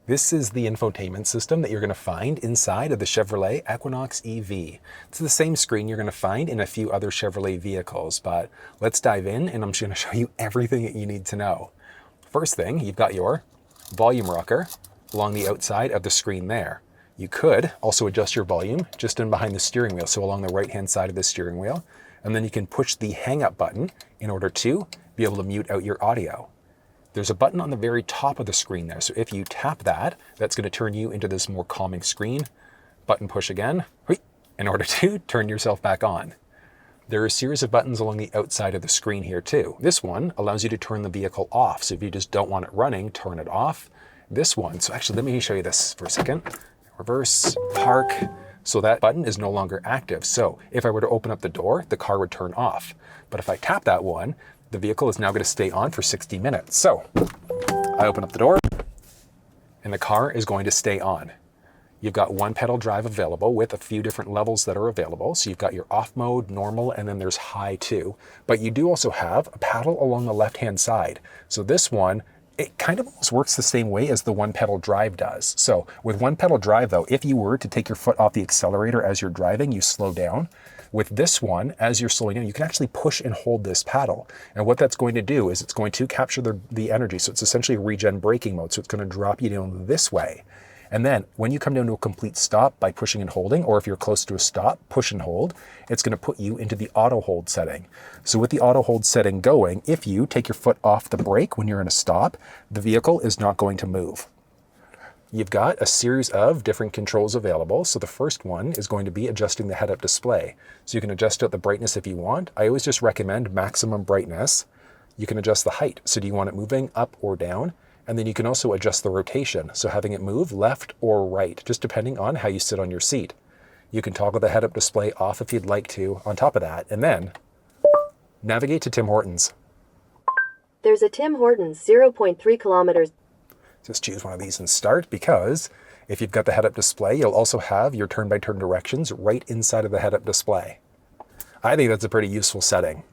This is the infotainment system that you're going to find inside of the Chevrolet Equinox EV. It's the same screen you're going to find in a few other Chevrolet vehicles, but let's dive in and I'm just going to show you everything that you need to know. First thing, you've got your volume rocker along the outside of the screen there. You could also adjust your volume just in behind the steering wheel, so along the right-hand side of the steering wheel, and then you can push the hang-up button in order to be able to mute out your audio. There's a button on the very top of the screen there, so if you tap that, that's going to turn you into this more calming screen. Button push again, in order to turn yourself back on. There are a series of buttons along the outside of the screen here too. This one allows you to turn the vehicle off, so if you just don't want it running, turn it off. This one, so actually let me show you this for a second. Reverse, park, so that button is no longer active. So if I were to open up the door, the car would turn off. But if I tap that one, the vehicle is now going to stay on for 60 minutes. So I open up the door and the car is going to stay on. You've got one pedal drive available with a few different levels that are available. So you've got your off mode, normal, and then there's high too. But you do also have a paddle along the left-hand side. So this one, it kind of almost works the same way as the one pedal drive does. So with one pedal drive though, if you were to take your foot off the accelerator as you're driving, you slow down. With this one, as you're slowing down, you can actually push and hold this paddle. And what that's going to do is it's going to capture the energy. So it's essentially a regen braking mode. So it's going to drop you down this way. And then when you come down to a complete stop by pushing and holding, or if you're close to a stop, push and hold, it's going to put you into the auto hold setting. So with the auto hold setting going, if you take your foot off the brake when you're in a stop, the vehicle is not going to move. You've got a series of different controls available. So the first one is going to be adjusting the head-up display. So you can adjust out the brightness if you want. I always just recommend maximum brightness. You can adjust the height. So do you want it moving up or down? And then you can also adjust the rotation. So having it move left or right, just depending on how you sit on your seat. You can toggle the head-up display off if you'd like to on top of that. And then navigate to Tim Hortons. There's a Tim Hortons 0.3 kilometers. Just choose one of these and start, because if you've got the head-up display, you'll also have your turn-by-turn directions right inside of the head-up display. I think that's a pretty useful setting.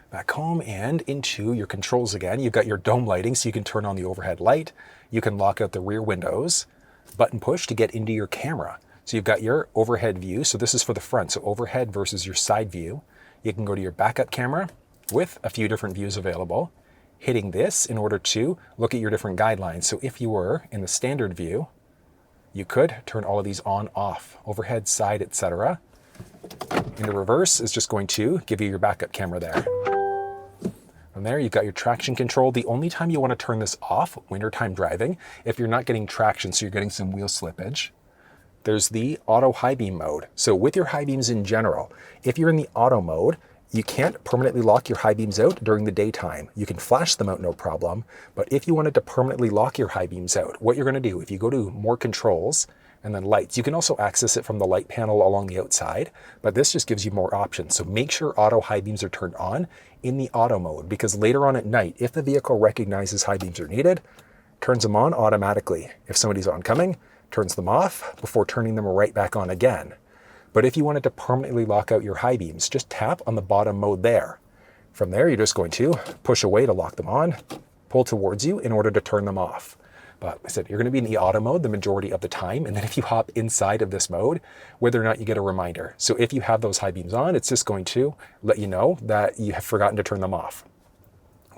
Back home and into your controls again. You've got your dome lighting, so you can turn on the overhead light. You can lock out the rear windows. Button push to get into your camera. So you've got your overhead view. So this is for the front, so overhead versus your side view. You can go to your backup camera with a few different views available. Hitting this in order to look at your different guidelines. So if you were in the standard view, you could turn all of these on, off, overhead, side, etc. Into reverse is just going to give you your backup camera there. From there, you've got your traction control. The only time you want to turn this off, wintertime driving, if you're not getting traction, so you're getting some wheel slippage. There's the auto high beam mode. So with your high beams in general, if you're in the auto mode, you can't permanently lock your high beams out during the daytime. You can flash them out, no problem. But if you wanted to permanently lock your high beams out, what you're going to do, if you go to more controls and then lights, you can also access it from the light panel along the outside, but this just gives you more options. So make sure auto high beams are turned on in the auto mode, because later on at night, if the vehicle recognizes high beams are needed, turns them on automatically. If somebody's oncoming, turns them off before turning them right back on again. But if you wanted to permanently lock out your high beams, just tap on the bottom mode there. From there, you're just going to push away to lock them on, pull towards you in order to turn them off. But I said, you're going to be in the auto mode the majority of the time. And then if you hop inside of this mode, whether or not you get a reminder. So if you have those high beams on, it's just going to let you know that you have forgotten to turn them off.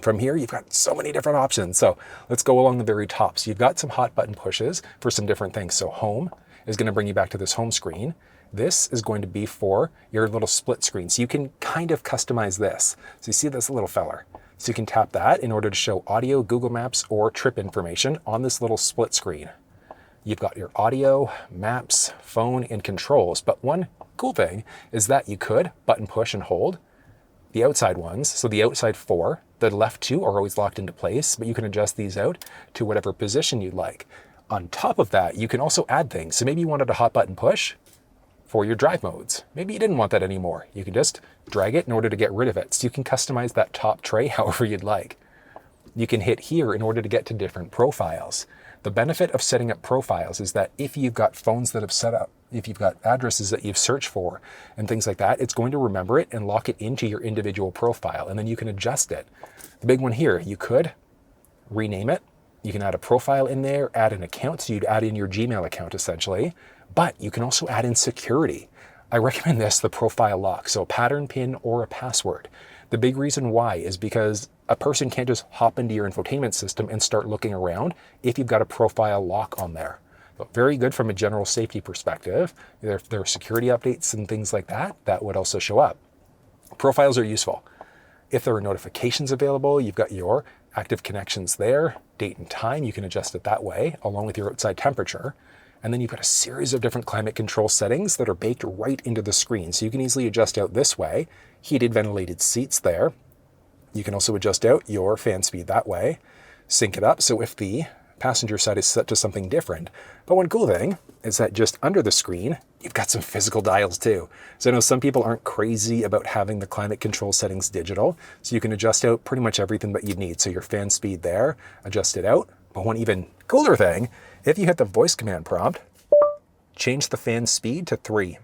From here, you've got so many different options. So let's go along the very top. So you've got some hot button pushes for some different things. So home is going to bring you back to this home screen. This is going to be for your little split screen. So you can kind of customize this. So you see this little feller. So you can tap that in order to show audio, Google Maps, or trip information on this little split screen. You've got your audio, maps, phone, and controls. But one cool thing is that you could button push and hold the outside ones. So the outside 4, the left 2 are always locked into place, but you can adjust these out to whatever position you'd like. On top of that, you can also add things. So maybe you wanted a hot button push for your drive modes. Maybe you didn't want that anymore. You can just drag it in order to get rid of it. So you can customize that top tray however you'd like. You can hit here in order to get to different profiles. The benefit of setting up profiles is that if you've got phones that have set up, if you've got addresses that you've searched for and things like that, it's going to remember it and lock it into your individual profile, and then you can adjust it. The big one here, you could rename it You can add a profile in there, add an account, so you'd add in your Gmail account essentially, but you can also add in security. I recommend this, the profile lock, so a pattern pin or a password. The big reason why is because a person can't just hop into your infotainment system and start looking around if you've got a profile lock on there. So very good from a general safety perspective. If there are security updates and things like that, that would also show up. Profiles are useful. If there are notifications available, you've got your active connections there, date and time, you can adjust it that way, along with your outside temperature. And then you've got a series of different climate control settings that are baked right into the screen. So you can easily adjust out this way, heated, ventilated seats there. You can also adjust out your fan speed that way, sync it up. So if the passenger side is set to something different. But one cool thing is that just under the screen, you've got some physical dials too. So I know some people aren't crazy about having the climate control settings digital, so you can adjust out pretty much everything that you need. So your fan speed there, adjust it out. But one even cooler thing, if you hit the voice command prompt, change the fan speed to 3.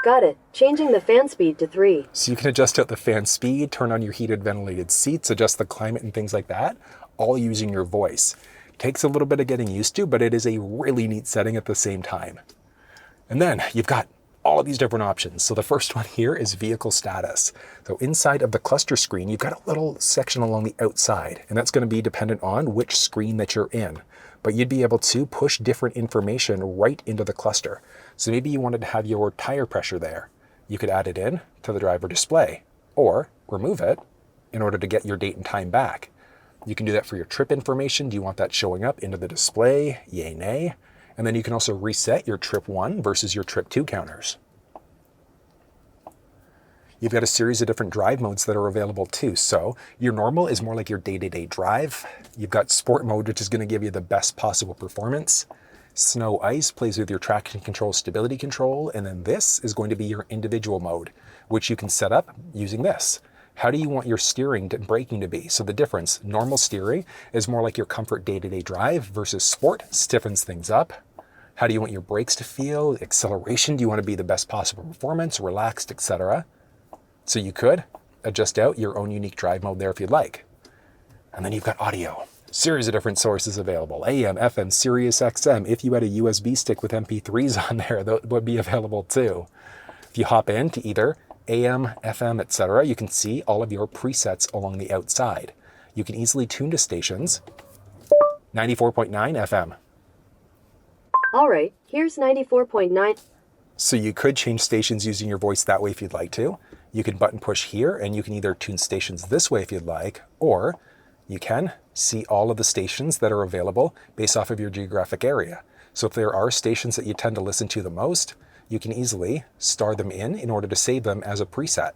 Got it. Changing the fan speed to 3. So you can adjust out the fan speed, turn on your heated ventilated seats, adjust the climate and things like that, all using your voice. Takes a little bit of getting used to, but it is a really neat setting at the same time. And then you've got all of these different options. So the first one here is vehicle status. So inside of the cluster screen, you've got a little section along the outside, and that's going to be dependent on which screen that you're in. But you'd be able to push different information right into the cluster. So maybe you wanted to have your tire pressure there. You could add it in to the driver display or remove it in order to get your date and time back. You can do that for your trip information. Do you want that showing up into the display? Yay, nay. And then you can also reset your trip 1 versus your trip 2 counters. You've got a series of different drive modes that are available too. So your normal is more like your day-to-day drive. You've got sport mode, which is going to give you the best possible performance. Snow ice plays with your traction control, stability control. And then this is going to be your individual mode, which you can set up using this. How do you want your steering and braking to be? So the difference, normal steering is more like your comfort day-to-day drive versus sport, stiffens things up. How do you want your brakes to feel? Acceleration, do you want to be the best possible performance, relaxed, etc.? So you could adjust out your own unique drive mode there if you'd like. And then you've got audio. Series of different sources available. AM, FM, SiriusXM. If you had a USB stick with MP3s on there, that would be available too. If you hop into either AM, FM, etc., you can see all of your presets along the outside. You can easily tune to stations. 94.9 FM. All right, here's 94.9. So you could change stations using your voice that way if you'd like to. You can button push here and you can either tune stations this way if you'd like, or you can see all of the stations that are available based off of your geographic area. So if there are stations that you tend to listen to the most, you can easily star them in order to save them as a preset.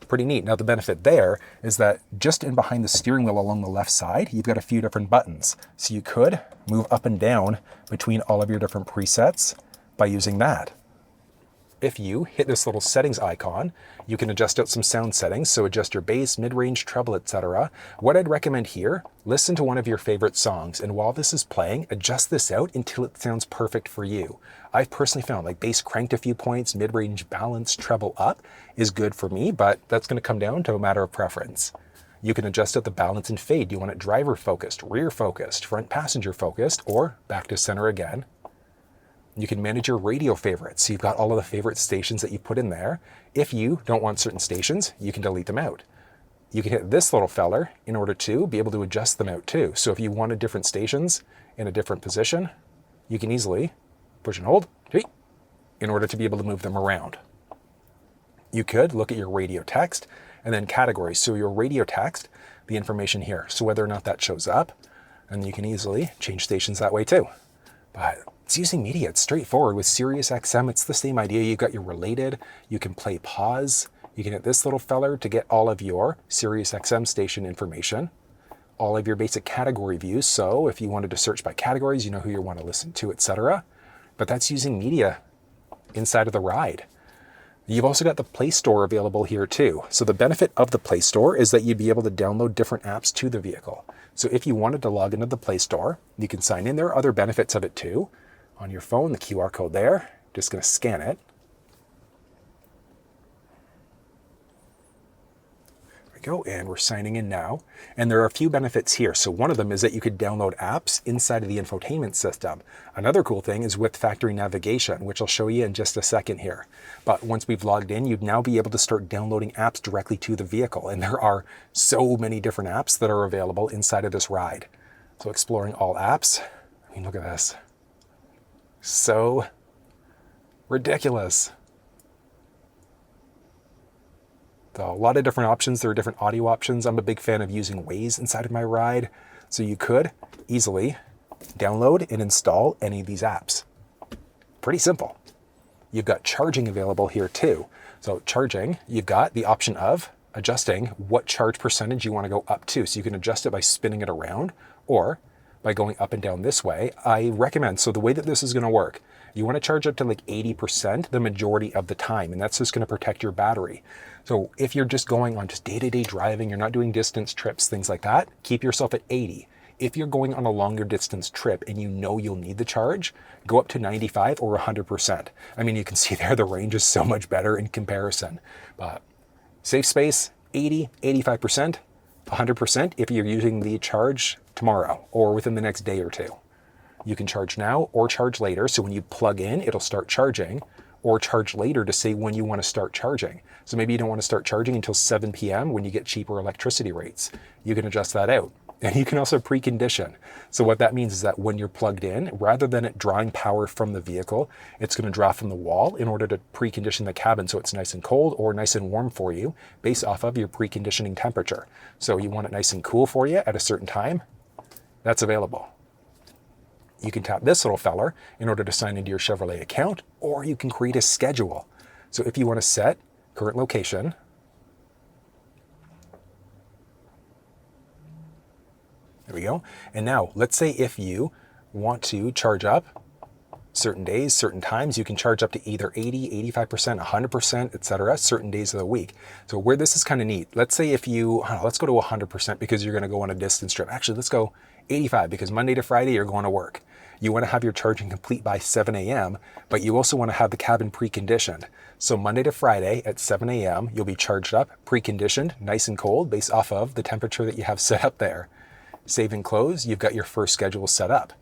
Pretty neat. Now the benefit there is that just in behind the steering wheel along the left side, you've got a few different buttons. So you could move up and down between all of your different presets by using that. If you hit this little settings icon, you can adjust out some sound settings, so adjust your bass, mid-range, treble, etc. What I'd recommend here, listen to one of your favorite songs, and while this is playing, adjust this out until it sounds perfect for you. I've personally found like bass cranked a few points, mid-range balanced, treble up is good for me, but that's going to come down to a matter of preference. You can adjust out the balance and fade. Do you want it driver focused, rear focused, front passenger focused, or back to center again? You can manage your radio favorites. So you've got all of the favorite stations that you put in there. If you don't want certain stations, you can delete them out. You can hit this little feller in order to be able to adjust them out too. So if you wanted different stations in a different position, you can easily push and hold in order to be able to move them around. You could look at your radio text and then categories. So your radio text, the information here. So whether or not that shows up, and you can easily change stations that way too. But it's using media. It's straightforward. With SiriusXM, it's the same idea. You've got your related. You can play pause. You can hit this little feller to get all of your SiriusXM station information, all of your basic category views. So if you wanted to search by categories, you know who you want to listen to, etc. But that's using media inside of the ride. You've also got the Playstore available here too. So the benefit of the Playstore is that you'd be able to download different apps to the vehicle. So if you wanted to log into the Playstore, you can sign in. There are other benefits of it too. On your phone, the QR code there, just going to scan it. There we go, and we're signing in now. And there are a few benefits here. So one of them is that you could download apps inside of the infotainment system. Another cool thing is with factory navigation, which I'll show you in just a second here. But once we've logged in, you'd now be able to start downloading apps directly to the vehicle. And there are so many different apps that are available inside of this ride. So exploring all apps. I mean, look at this. So ridiculous. So a lot of different options. There are different audio options. I'm a big fan of using Waze inside of my ride. So you could easily download and install any of these apps. Pretty simple. You've got charging available here too. So charging, you've got the option of adjusting what charge percentage you want to go up to. So you can adjust it by spinning it around or by going up and down this way. I recommend, so the way that this is going to work, you want to charge up to like 80% the majority of the time, and that's just going to protect your battery. So if you're just going on just day-to-day driving, you're not doing distance trips, things like that, keep yourself at 80. If you're going on a longer distance trip and you know you'll need the charge, go up to 95 or 100%. I mean, you can see there the range is so much better in comparison. But safe space, 80, 85%, 100% if you're using the charge tomorrow or within the next day or two. You can charge now or charge later. So when you plug in, it'll start charging, or charge later to say when you want to start charging. So maybe you don't want to start charging until 7 p.m. when you get cheaper electricity rates. You can adjust that out. And you can also precondition. So what that means is that when you're plugged in, rather than it drawing power from the vehicle, it's going to draw from the wall in order to precondition the cabin so it's nice and cold or nice and warm for you based off of your preconditioning temperature. So you want it nice and cool for you at a certain time, that's available. You can tap this little feller in order to sign into your Chevrolet account, or you can create a schedule. So if you want to set current location, there we go. And now let's say if you want to charge up certain days, certain times, you can charge up to either 80, 85%, 100%, etc., certain days of the week. So where this is kind of neat, let's say if you, let's go to 100% because you're going to go on a distance trip. Actually, let's go 85 because Monday to Friday, you're going to work. You want to have your charging complete by 7 a.m., but you also want to have the cabin preconditioned. So Monday to Friday at 7 a.m., you'll be charged up, preconditioned, nice and cold based off of the temperature that you have set up there. Save and close, you've got your first schedule set up.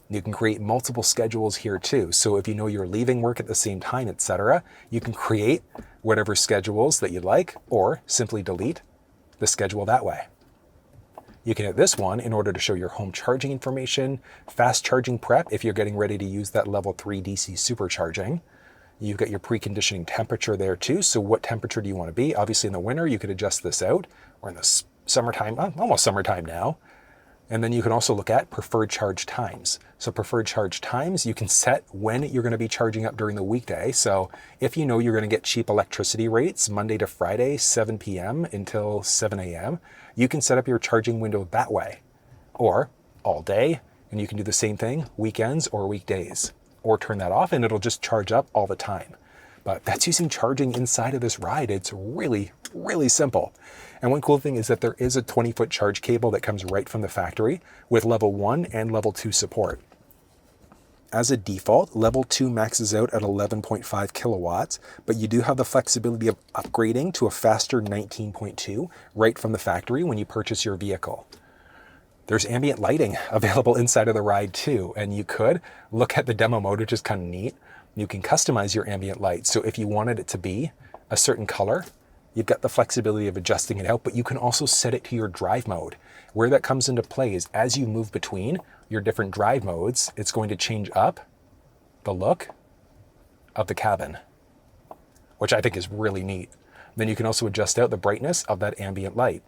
You can create multiple schedules here too. So if you know you're leaving work at the same time, etc., you can create whatever schedules that you'd like, or simply delete the schedule that way. You can hit this one in order to show your home charging information, fast charging prep if you're getting ready to use that level 3 DC supercharging. You've got your preconditioning temperature there too. So what temperature do you want to be? Obviously in the winter, you could adjust this out, or in the summertime, almost summertime now. And then you can also look at preferred charge times. So preferred charge times, you can set when you're going to be charging up during the weekday. So if you know you're going to get cheap electricity rates Monday to Friday, 7 p.m. until 7 a.m., you can set up your charging window that way. Or all day, and you can do the same thing weekends or weekdays. Or turn that off and it'll just charge up all the time. But that's using charging inside of this ride. It's really, really simple. And one cool thing is that there is a 20-foot charge cable that comes right from the factory with level 1 and level 2 support. As a default, level 2 maxes out at 11.5 kilowatts, but you do have the flexibility of upgrading to a faster 19.2 right from the factory when you purchase your vehicle. There's ambient lighting available inside of the ride too, and you could look at the demo mode, which is kind of neat. You can customize your ambient light. So if you wanted it to be a certain color, you've got the flexibility of adjusting it out, but you can also set it to your drive mode. Where that comes into play is as you move between your different drive modes, it's going to change up the look of the cabin, which I think is really neat. Then you can also adjust out the brightness of that ambient light.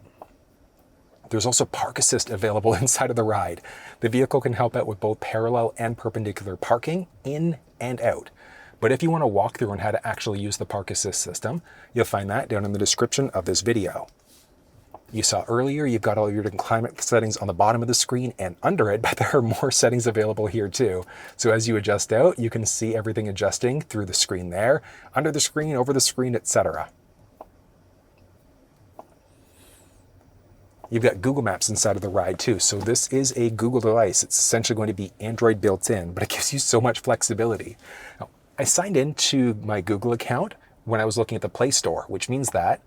There's also park assist available inside of the ride. The vehicle can help out with both parallel and perpendicular parking in and out. But if you want to walk through on how to actually use the park assist system, you'll find that down in the description of this video. You saw earlier, you've got all your different climate settings on the bottom of the screen and under it, but there are more settings available here too. So as you adjust out, you can see everything adjusting through the screen there, under the screen, over the screen, etc. You've got Google Maps inside of the ride too. So this is a Google device. It's essentially going to be Android built in, but it gives you so much flexibility. Now, I signed into my Google account when I was looking at the Playstore, which means that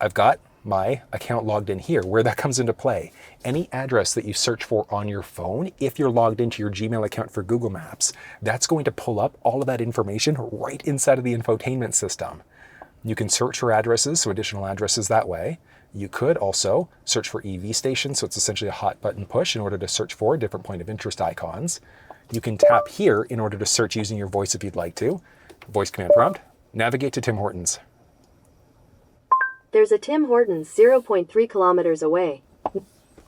I've got my account logged in here, where that comes into play. Any address that you search for on your phone, if you're logged into your Gmail account for Google Maps, that's going to pull up all of that information right inside of the infotainment system. You can search for addresses, so additional addresses that way. You could also search for EV stations, so it's essentially a hot button push in order to search for different point of interest icons. You can tap here in order to search using your voice if you'd like to. Voice command prompt, navigate to Tim Hortons. There's a Tim Hortons 0.3 kilometers away.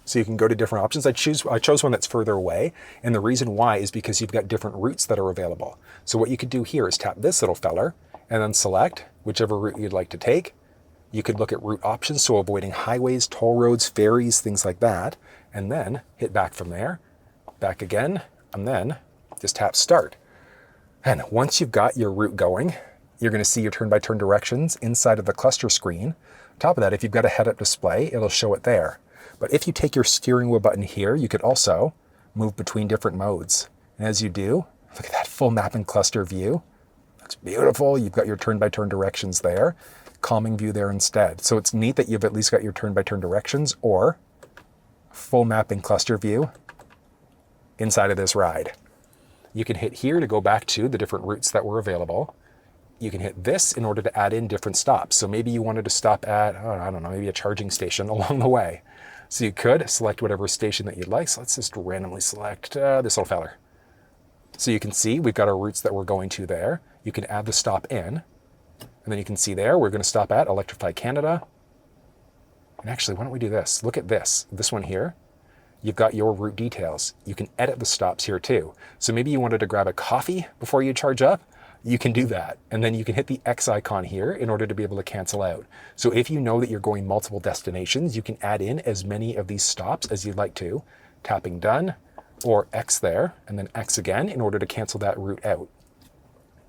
So you can go to different options. I chose one that's further away, and the reason why is because you've got different routes that are available. So what you could do here is tap this little feller and then select whichever route you'd like to take. You could look at route options, so avoiding highways, toll roads, ferries, things like that, and then hit back from there, back again, and then just tap start. And once you've got your route going, you're going to see your turn-by-turn directions inside of the cluster screen. On top of that, if you've got a head-up display, it'll show it there. But if you take your steering wheel button here, you could also move between different modes. And as you do, look at that full map and cluster view. Looks beautiful. You've got your turn-by-turn directions there. Calming view there instead. So it's neat that you've at least got your turn-by-turn directions or full map and cluster view inside of this ride. You can hit here to go back to the different routes that were available. You can hit this in order to add in different stops. So maybe you wanted to stop at, I don't know, maybe a charging station along the way. So you could select whatever station that you'd like. So let's just randomly select this little feller. So you can see we've got our routes that we're going to there. You can add the stop in. And then you can see there, we're going to stop at Electrify Canada. And actually, why don't we do this? Look at this one here. You've got your route details. You can edit the stops here too. So maybe you wanted to grab a coffee before you charge up. You can do that. And then you can hit the X icon here in order to be able to cancel out. So if you know that you're going multiple destinations, you can add in as many of these stops as you'd like to. Tapping done, or X there, and then X again in order to cancel that route out.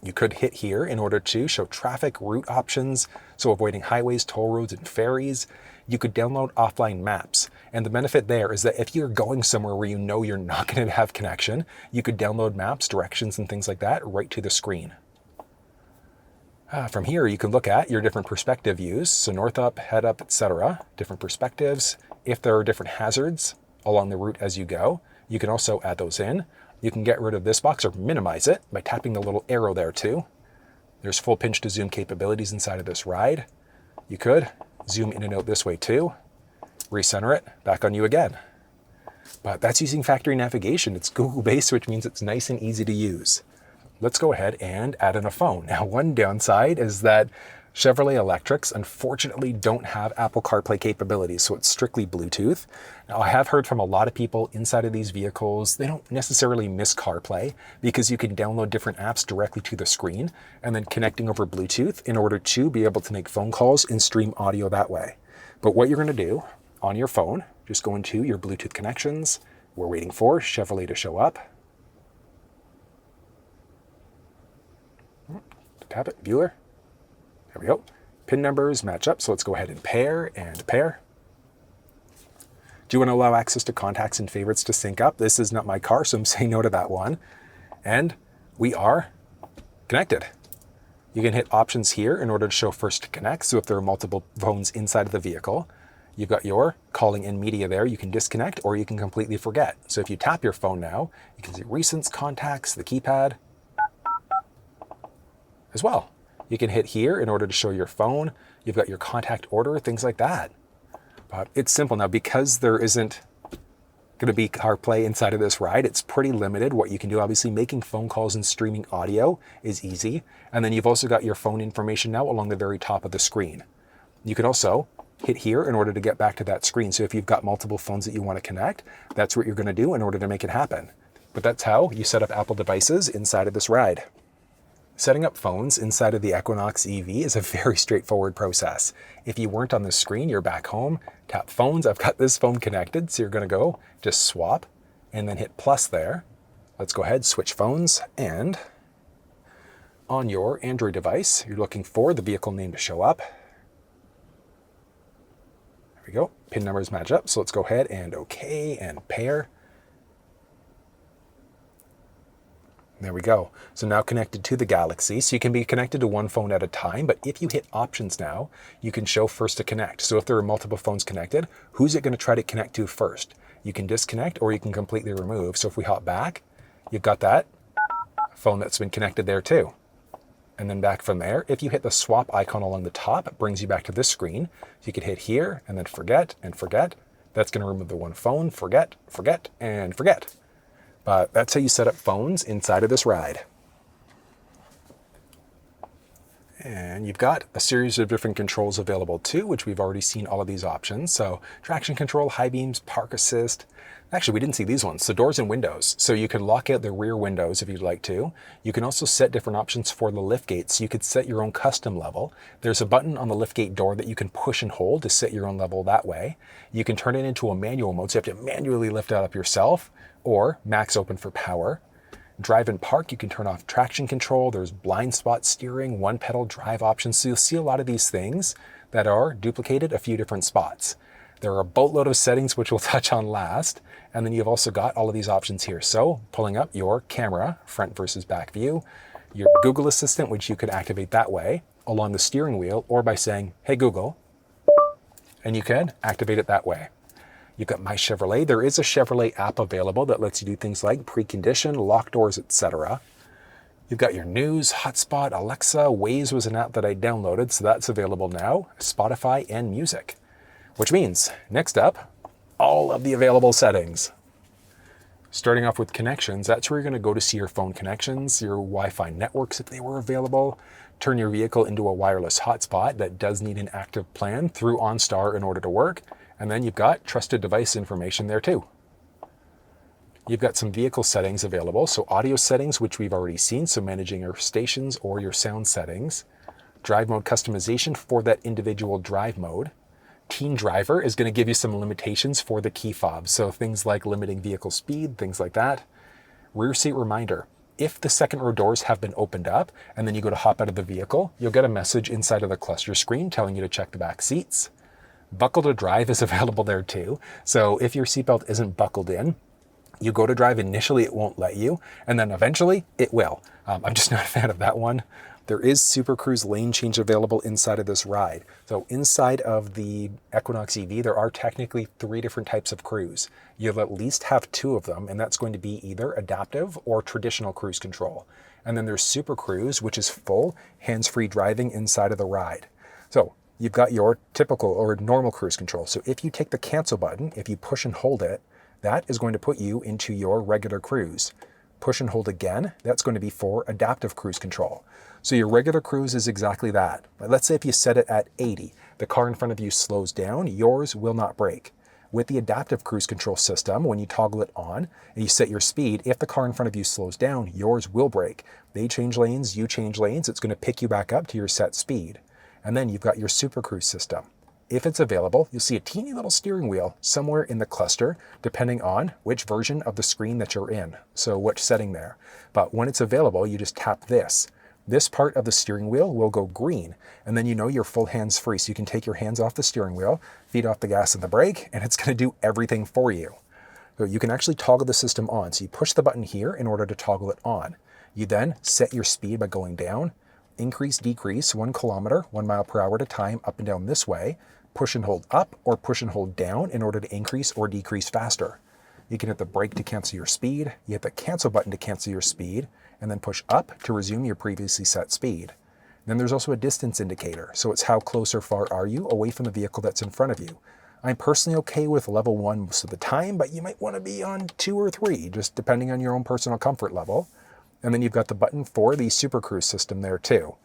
You could hit here in order to show traffic route options, so avoiding highways, toll roads, and ferries. You could download offline maps. And the benefit there is that if you're going somewhere where you know you're not going to have connection, you could download maps, directions, and things like that right to the screen. From here, you can look at your different perspective views, so north up, head up, etc. Different perspectives. If there are different hazards along the route as you go, you can also add those in. You can get rid of this box or minimize it by tapping the little arrow there too. There's full pinch to zoom capabilities inside of this ride. You could zoom in and out this way too. Recenter it, back on you again. But that's using factory navigation. It's Google-based, which means it's nice and easy to use. Let's go ahead and add in a phone. Now, one downside is that Chevrolet Electrics unfortunately don't have Apple CarPlay capabilities, so it's strictly Bluetooth. Now, I have heard from a lot of people inside of these vehicles, they don't necessarily miss CarPlay because you can download different apps directly to the screen and then connecting over Bluetooth in order to be able to make phone calls and stream audio that way. But what you're going to do on your phone, just go into your Bluetooth connections. We're waiting for Chevrolet to show up. Tap it, viewer. There we go. Pin numbers match up, so let's go ahead and pair and pair. Do you want to allow access to contacts and favorites to sync up? This is not my car, so I'm saying no to that one. And we are connected. You can hit options here in order to show first to connect, so if there are multiple phones inside of the vehicle, you've got your calling in media there. You can disconnect or you can completely forget. So if you tap your phone now, you can see recents, contacts, the keypad as well. You can hit here in order to show your phone. You've got your contact order, things like that. But it's simple now because there isn't going to be CarPlay inside of this ride. It's pretty limited what you can do. Obviously, making phone calls and streaming audio is easy. And then you've also got your phone information now along the very top of the screen. You can also hit here in order to get back to that screen. So if you've got multiple phones that you want to connect, that's what you're going to do in order to make it happen. But that's how you set up Apple devices inside of this ride. Setting up phones inside of the Equinox EV is a very straightforward process. If you weren't on the screen, you're back home, tap phones. I've got this phone connected, so you're going to go just swap and then hit plus there. Let's go ahead, switch phones, and on your Android device, you're looking for the vehicle name to show up. There we go. Pin numbers match up, so let's go ahead and OK and pair. There we go. So now connected to the Galaxy. So you can be connected to one phone at a time, but if you hit options now, you can show first to connect. So if there are multiple phones connected, who's it going to try to connect to first? You can disconnect or you can completely remove. So if we hop back, you've got that phone that's been connected there too. And then back from there, if you hit the swap icon along the top, it brings you back to this screen. So you could hit here and then forget and forget. That's going to remove the one phone, forget, forget, and forget. But that's how you set up phones inside of this ride. And you've got a series of different controls available too, which we've already seen all of these options. So traction control, high beams, park assist. Actually, we didn't see these ones. So doors and windows. So you can lock out the rear windows if you'd like to. You can also set different options for the liftgate. So you could set your own custom level. There's a button on the liftgate door that you can push and hold to set your own level that way. You can turn it into a manual mode, so you have to manually lift it up yourself, or max open for power. Drive and park, you can turn off traction control. There's blind spot steering, one pedal drive options. So you'll see a lot of these things that are duplicated a few different spots. There are a boatload of settings, which we'll touch on last. And then you've also got all of these options here. So pulling up your camera, front versus back view, your Google Assistant, which you could activate that way along the steering wheel, or by saying, hey Google, and you can activate it that way. You've got My Chevrolet. There is a Chevrolet app available that lets you do things like precondition, lock doors, etc. You've got your news, hotspot, Alexa, Waze was an app that I downloaded, so that's available now, Spotify, and music. Which means, next up, all of the available settings. Starting off with connections, that's where you're going to go to see your phone connections, your Wi-Fi networks if they were available, turn your vehicle into a wireless hotspot that does need an active plan through OnStar in order to work. And then you've got trusted device information there too. You've got some vehicle settings available. So audio settings, which we've already seen. So managing your stations or your sound settings. Drive mode customization for that individual drive mode. Teen Driver is going to give you some limitations for the Keyfob. So things like limiting vehicle speed, things like that. Rear seat reminder. If the second row doors have been opened up and then you go to hop out of the vehicle, you'll get a message inside of the cluster screen telling you to check the back seats. Buckle to drive is available there too. So if your seatbelt isn't buckled in, you go to drive, initially it won't let you, and then eventually it will. I'm just not a fan of that one. There is Super Cruise lane change available inside of this ride. So inside of the Equinox EV, there are technically 3 different types of cruise. You'll at least have 2 of them, and that's going to be either adaptive or traditional cruise control. And then there's Super Cruise, which is full hands-free driving inside of the ride. So you've got your typical or normal cruise control. So if you take the cancel button, if you push and hold it, that is going to put you into your regular cruise. Push and hold again, that's going to be for adaptive cruise control. So your regular cruise is exactly that. But let's say if you set it at 80, the car in front of you slows down, yours will not brake. With the adaptive cruise control system, when you toggle it on and you set your speed, if the car in front of you slows down, yours will brake. They change lanes, you change lanes, it's going to pick you back up to your set speed. And then you've got your Super Cruise system. If it's available, you'll see a teeny little steering wheel somewhere in the cluster, depending on which version of the screen that you're in, so which setting there. But when it's available, you just tap this. This part of the steering wheel will go green, and then you know you're full hands-free, so you can take your hands off the steering wheel, feet off the gas and the brake, and it's going to do everything for you. So you can actually toggle the system on. So you push the button here in order to toggle it on. You then set your speed by going down, increase, decrease, 1 kilometer, 1 mile per hour at a time, up and down this way, push and hold up or push and hold down in order to increase or decrease faster. You can hit the brake to cancel your speed, you hit the cancel button to cancel your speed, and then push up to resume your previously set speed. Then there's also a distance indicator, so it's how close or far are you away from the vehicle that's in front of you. I'm personally okay with level 1 most of the time, but you might want to be on 2 or 3, just depending on your own personal comfort level. And then you've got the button for the Super Cruise system there too.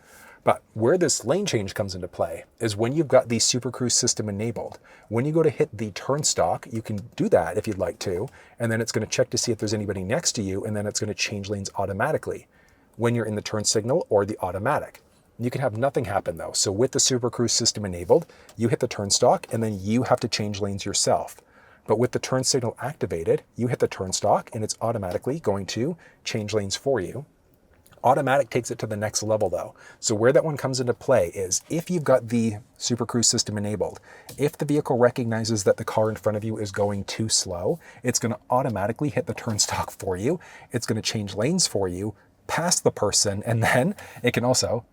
But where this lane change comes into play is when you've got the Super Cruise system enabled. When you go to hit the turn stalk, you can do that if you'd like to, and then it's going to check to see if there's anybody next to you, and then it's going to change lanes automatically when you're in the turn signal or the automatic. You can have nothing happen though. So with the Super Cruise system enabled, you hit the turn stalk and then you have to change lanes yourself. But with the turn signal activated, you hit the turn stalk and it's automatically going to change lanes for you. Automatic takes it to the next level though. So where that one comes into play is if you've got the Super Cruise system enabled, if the vehicle recognizes that the car in front of you is going too slow, it's going to automatically hit the turn stalk for you. It's going to change lanes for you, pass the person, and then it can also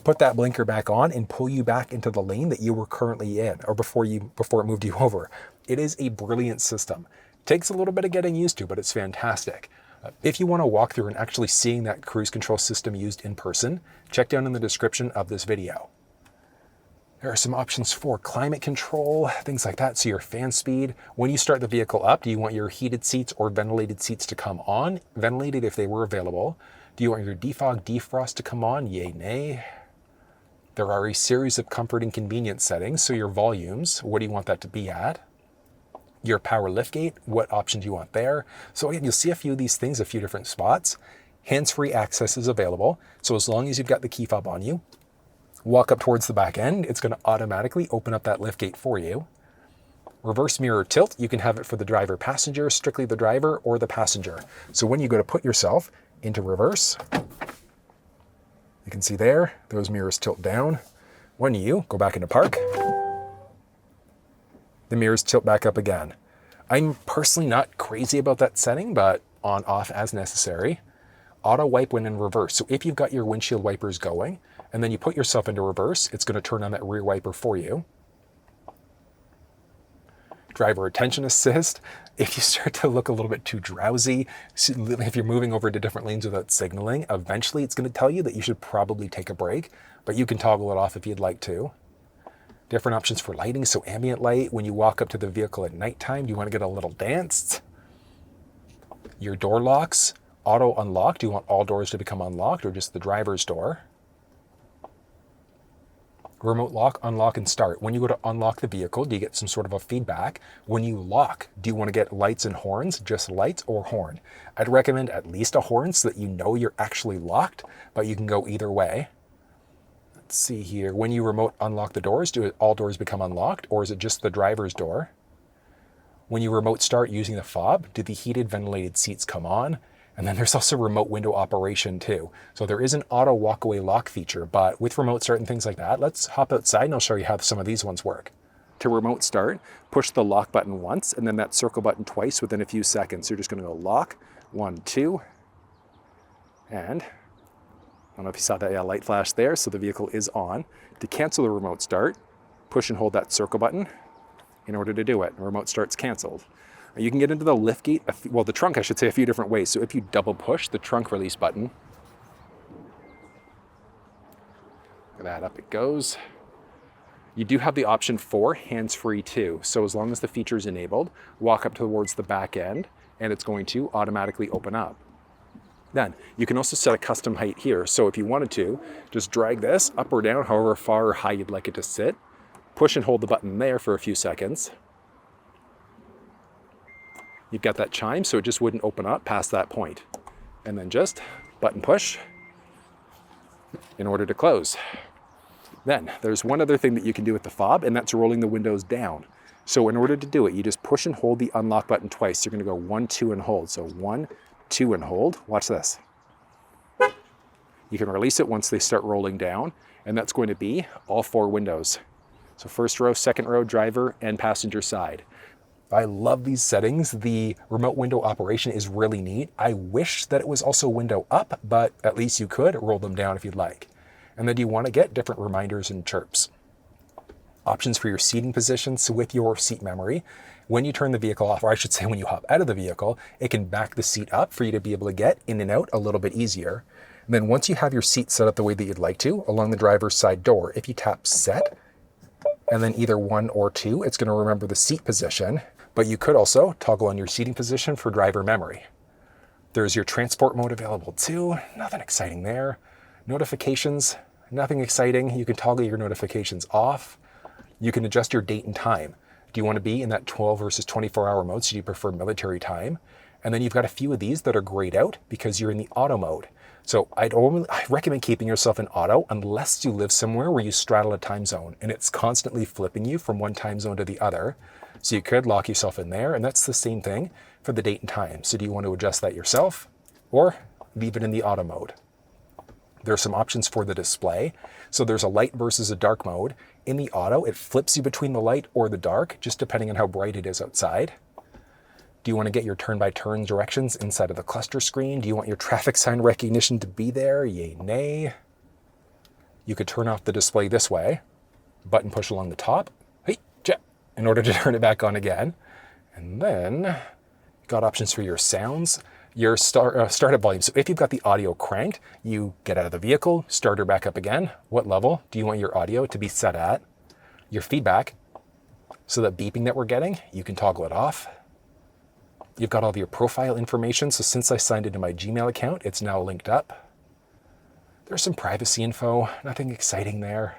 put that blinker back on and pull you back into the lane that you were currently in or before it moved you over. It is a brilliant system. Takes a little bit of getting used to, but it's fantastic. If you want to walk through and actually seeing that cruise control system used in person, check down in the description of this video. There are some options for climate control, things like that. So your fan speed, when you start the vehicle up, do you want your heated seats or ventilated seats to come on? Ventilated if they were available. Do you want your defog, defrost to come on? Yay, nay. There are a series of comfort and convenience settings. So your volumes, what do you want that to be at? Your power liftgate, what option do you want there? So again, you'll see a few of these things, a few different spots. Hands-free access is available. So as long as you've got the key fob on you, walk up towards the back end, it's going to automatically open up that liftgate for you. Reverse mirror tilt, you can have it for the driver passenger, strictly the driver or the passenger. So when you go to put yourself into reverse, you can see there, those mirrors tilt down. When you go back into park, the mirrors tilt back up again. I'm personally not crazy about that setting, but on off as necessary. Auto wipe when in reverse. So if you've got your windshield wipers going and then you put yourself into reverse, it's going to turn on that rear wiper for you. Driver attention assist. If you start to look a little bit too drowsy, if you're moving over to different lanes without signaling, eventually it's going to tell you that you should probably take a break, but you can toggle it off if you'd like to. Different options for lighting. So ambient light, when you walk up to the vehicle at nighttime, do you want to get a little dance? Your door locks, auto unlock. Do you want all doors to become unlocked or just the driver's door? Remote lock, unlock, and start. When you go to unlock the vehicle, do you get some sort of a feedback? When you lock, do you want to get lights and horns, just lights or horn? I'd recommend at least a horn so that you know you're actually locked, but you can go either way. Let's see here. When you remote unlock the doors, do all doors become unlocked or is it just the driver's door? When you remote start using the fob, do the heated ventilated seats come on? And then there's also remote window operation too. So there is an auto walkaway lock feature, but with remote start and things like that, let's hop outside and I'll show you how some of these ones work. To remote start, push the lock button once and then that circle button twice within a few seconds. So you're just going to go lock, 1, 2, and I don't know if you saw that light flash there, so the vehicle is on. To cancel the remote start, push and hold that circle button in order to do it. The remote start's canceled. You can get into the liftgate, well, the trunk, I should say, a few different ways. So if you double push the trunk release button, look at that, up it goes. You do have the option for hands-free too. So as long as the feature is enabled, walk up towards the back end and it's going to automatically open up. Then you can also set a custom height here. So if you wanted to, just drag this up or down, however far or high you'd like it to sit. Push and hold the button there for a few seconds. You've got that chime, so it just wouldn't open up past that point. And then just button push in order to close. Then there's one other thing that you can do with the fob, and that's rolling the windows down. So in order to do it, you just push and hold the unlock button twice. You're gonna go 1, 2, and hold. So 1, 2, and hold. Watch this. You can release it once they start rolling down, and that's going to be all 4 windows. So first row, second row, driver, and passenger side. I love these settings. The remote window operation is really neat. I wish that it was also window up, but at least you could roll them down if you'd like. And then you want to get different reminders and chirps. Options for your seating positions. So with your seat memory, when you turn the vehicle off, or I should say when you hop out of the vehicle, it can back the seat up for you to be able to get in and out a little bit easier. And then once you have your seat set up the way that you'd like to, along the driver's side door, if you tap set, and then either 1 or 2, it's going to remember the seat position. But you could also toggle on your seating position for driver memory. There's your transport mode available too. Nothing exciting there. Notifications, nothing exciting. You can toggle your notifications off. You can adjust your date and time. Do you want to be in that 12 versus 24-hour mode? So do you prefer military time? And then you've got a few of these that are grayed out because you're in the auto mode. So I recommend keeping yourself in auto unless you live somewhere where you straddle a time zone and it's constantly flipping you from one time zone to the other. So you could lock yourself in there, and that's the same thing for the date and time. So do you want to adjust that yourself or leave it in the auto mode? There's some options for the display. So there's a light versus a dark mode. In the auto, it flips you between the light or the dark, just depending on how bright it is outside. Do you want to get your turn-by-turn directions inside of the cluster screen? Do you want your traffic sign recognition to be there? Yay, nay. You could turn off the display this way. Button push along the top. Hey, jet, in order to turn it back on again. And then you've got options for your sounds, your startup volume. So if you've got the audio cranked, you get out of the vehicle, start her back up again. What level do you want your audio to be set at? Your feedback, so that beeping that we're getting, you can toggle it off. You've got all of your profile information. So since I signed into my Gmail account, it's now linked up. There's some privacy info, nothing exciting there.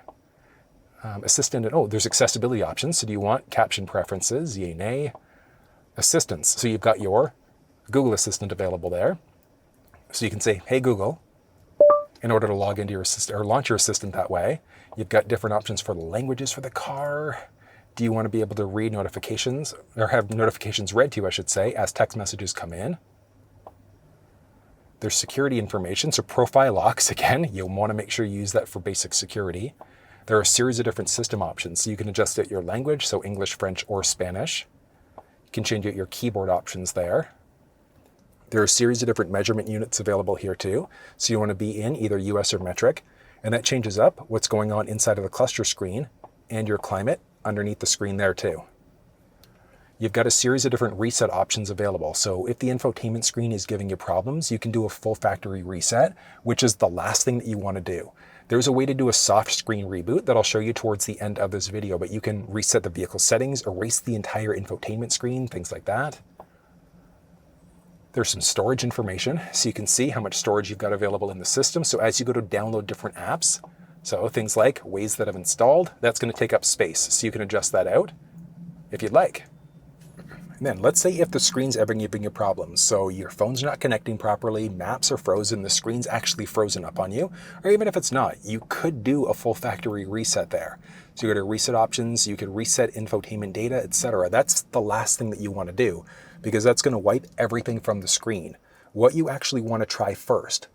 Assistant, oh, there's accessibility options. So do you want caption preferences? Yay, nay. Assistance. So you've got your Google Assistant available there. So you can say, hey, Google, in order to log into your assistant or launch your assistant that way. You've got different options for the languages for the car. Do you want to be able to read notifications or have notifications read to you, I should say, as text messages come in? There's security information. So profile locks, again, you'll want to make sure you use that for basic security. There are a series of different system options. So you can adjust out your language, so English, French, or Spanish. You can change out your keyboard options there. There are a series of different measurement units available here too. So you want to be in either US or metric, and that changes up what's going on inside of the cluster screen and your climate underneath the screen there too. You've got a series of different reset options available. So if the infotainment screen is giving you problems, you can do a full factory reset, which is the last thing that you want to do. There's a way to do a soft screen reboot that I'll show you towards the end of this video, but you can reset the vehicle settings, erase the entire infotainment screen, things like that. There's some storage information, so you can see how much storage you've got available in the system. So as you go to download different apps, so things like Waze that I've installed, that's going to take up space. So you can adjust that out if you'd like. And then let's say if the screen's ever giving you problems, so your phone's not connecting properly, maps are frozen, the screen's actually frozen up on you, or even if it's not, you could do a full factory reset there. So you go to reset options, you can reset infotainment data, etc. That's the last thing that you want to do, because that's going to wipe everything from the screen. What you actually want to try first,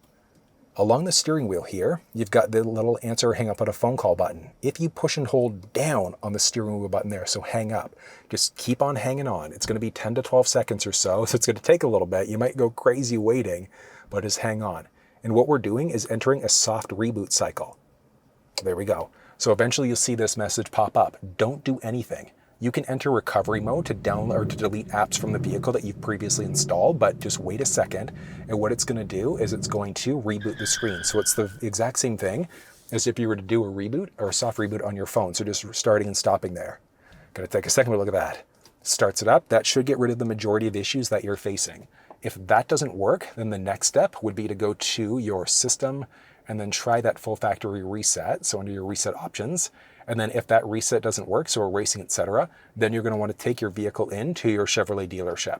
along the steering wheel here, you've got the little answer or hang up on a phone call button. If you push and hold down on the steering wheel button there, so hang up, just keep on hanging on. It's going to be 10 to 12 seconds or so it's going to take a little bit. You might go crazy waiting, but just hang on. And what we're doing is entering a soft reboot cycle. There we go. So eventually you'll see this message pop up. Don't do anything. You can enter recovery mode to download or to delete apps from the vehicle that you've previously installed, but just wait a second. And what it's going to do is it's going to reboot the screen. So it's the exact same thing as if you were to do a reboot or a soft reboot on your phone. So just starting and stopping there. Got to take a second to look at that. Starts it up. That should get rid of the majority of issues that you're facing. If that doesn't work, then the next step would be to go to your system and then try that full factory reset. So under your reset options. And then if that reset doesn't work, so erasing, etc., then you're going to want to take your vehicle into your Chevrolet dealership.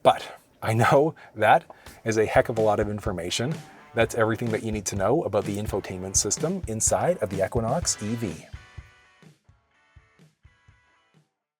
But I know that is a heck of a lot of information. That's everything that you need to know about the infotainment system inside of the Equinox EV.